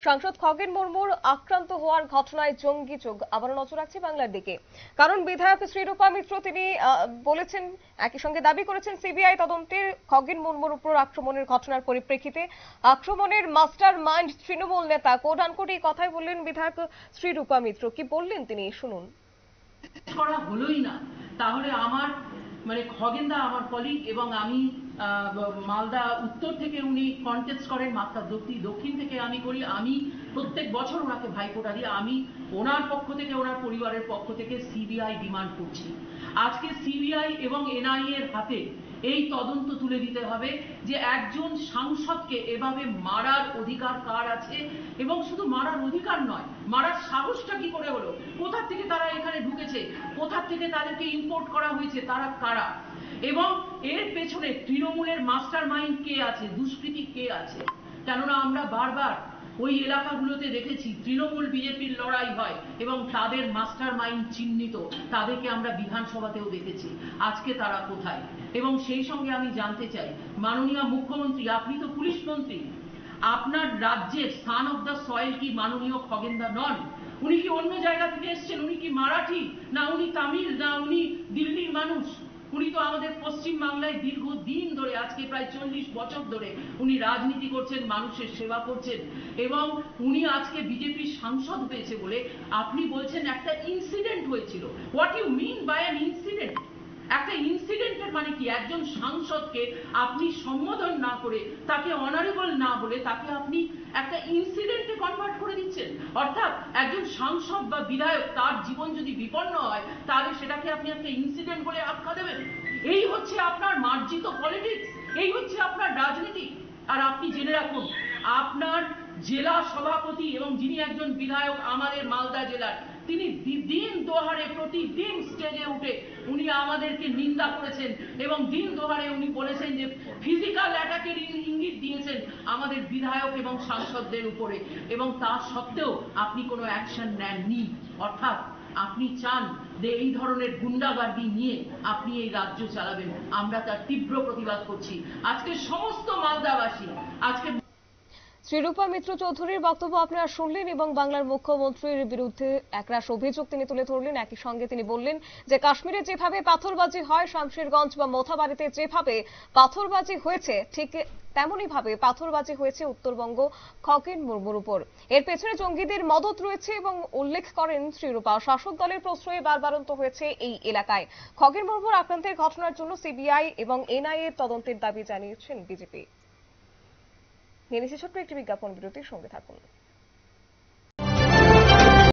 সাংসদ খগেন মুর্মুর আক্রান্ত হওয়ার ঘটনায় জঙ্গি চোখ আবারও নজর রাখছে বাংলার দিকে। কারণ বিধায়ক শ্রীরূপা মিত্র তিনি বলেছেন, একই সঙ্গে দাবি করেছেন সিবিআই তদন্তে খগেন মুর্মুর উপর আক্রমণের ঘটনার পরিপ্রেক্ষিতে আক্রমণের মাস্টার মাইন্ড তৃণমূল নেতা। কোড আনকোড এই কথাই বললেন বিধায়ক শ্রীরূপা মিত্র। কি বললেন তিনি, শুনুন। করা হলোই না, তাহলে আমার খগেনদা আমার কলিগ এবং আমি মালদা উত্তর থেকে উনি কন্টেস্ট করেন, মাত্রা দক্ষিণ থেকে আমি করি। আমি প্রত্যেক বছর ওনাকে ভাইফোঁটা দিই। আমি ওনার পক্ষ থেকে, ওনার পরিবারের পক্ষ থেকে সিবিআই ডিমান্ড করছি। আজকে সিবিআই এবং এনআইএ এর হাতে এই তদন্ত তুলে দিতে হবে যে একজন সাংসদকে এভাবে মারার অধিকার কার আছে, এবং শুধু মারার অধিকার নয়, মারার সাহসটা কি করে হলো, কোথা থেকে তারা এখানে ঢুকেছে, কোথা থেকে তাদেরকে ইম্পোর্ট করা হয়েছে, তারা কারা, এবং এর পেছনে তৃণমূলের মাস্টার মাইন্ড কে আছে, দুষ্কৃতী কে আছে। কেননা আমরা বারবার ওই এলাকাগুলোতে দেখেছি তৃণমূল বিজেপির লড়াই হয় এবং তাদের মাস্টার মাইন্ড চিহ্নিত, তাদেরকে আমরা বিধানসভাতেও দেখেছি। আজকে তারা কোথায়? এবং সেই সঙ্গে আমি জানতে চাই, মাননীয় মুখ্যমন্ত্রী, আপনি তো পুলিশ মন্ত্রী, আপনার রাজ্যের সান অফ দ্য সয়েল কি মাননীয় খগেনদা নন? উনি কি অন্য জায়গা থেকে এসেছেন? উনি কি মারাঠি, না উনি তামিল, না উনি দিল্লির মানুষ? উনি তো আমাদের পশ্চিম বাংলায় দীর্ঘদিন ধরে, আজকে প্রায় 40 বছর ধরে উনি রাজনীতি করছেন, মানুষের সেবা করছেন, এবং উনি আজকে বিজেপির সাংসদ হয়েছে বলে আপনি বলছেন একটা ইনসিডেন্ট হয়েছিল। What you mean by an incident? একটা ইনসিডেন্টের মানে কি? একজন সাংসদকে আপনি সম্বোধন না করে, তাকে অনারেবল না বলে, তাকে আপনি একটা ইনসিডেন্টে কনভার্ট করে দিচ্ছেন। অর্থাৎ একজন সাংসদ বা বিধায়ক, তার জীবন যদি বিপন্ন হয়, তাহলে সেটাকে আপনি একটা ইনসিডেন্ট বলে আখ্যা দেবেন। এই হচ্ছে আপনার মার্জিত পলিটিক্স, এই হচ্ছে আপনার রাজনীতি। আর আপনি জেনে রাখুন, আপনার জেলা সভাপতি এবং যিনি একজন বিধায়ক আমাদের মালদা জেলার, তিনি দিন দোহারে প্রতিদিন স্টেজে উঠে উনি আমাদেরকে নিন্দা করেছেন এবং দিন দোহারে উনি বলেছেন যে ফিজিক্যাল অ্যাটাকের ইঙ্গিত দিয়েছেন আমাদের বিধায়ক এবং সাংসদদের উপরে, এবং তা সত্ত্বেও আপনি কোনো অ্যাকশন নেননি। অর্থাৎ আপনি চান যে এই ধরনের গুন্ডাগার্দি নিয়ে আপনি এই রাজ্য চালাবেন। আমরা তার তীব্র প্রতিবাদ করছি। আজকে সমস্ত মালদাবাসী, আজকে শ্রীরূপা মিত্র চৌধুরীর বক্তব্য আপনারা শুনলেন এবং বাংলার মুখ্যমন্ত্রীর বিরুদ্ধে একরাশ অভিযোগ তিনি তুলে ধরলেন। একই সঙ্গে তিনি বললেন যে কাশ্মীরে যেভাবে পাথরবাজি হয়, শামশেরগঞ্জ বা মোথাবাড়িতে যেভাবে পাথরবাজি হয়েছে, ঠিক তেমনই ভাবে পাথরবাজি হয়েছে উত্তরবঙ্গ খগেন মুর্মুর উপর। এর পেছনে জঙ্গিদের মদত রয়েছে এবং উল্লেখ করেন শ্রীরূপা, শাসক দলের প্রশ্রয়ে বারবারন্ত হয়েছে এই এলাকায়। খগেন মুর্মুর আক্রান্তের ঘটনার জন্য সিবিআই এবং এনআইএ তদন্তের দাবি জানিয়েছেন বিজেপি। নিয়ে নিচ্ছে ছোট্ট একটি বিজ্ঞাপন বিরতির, সঙ্গে থাকুন।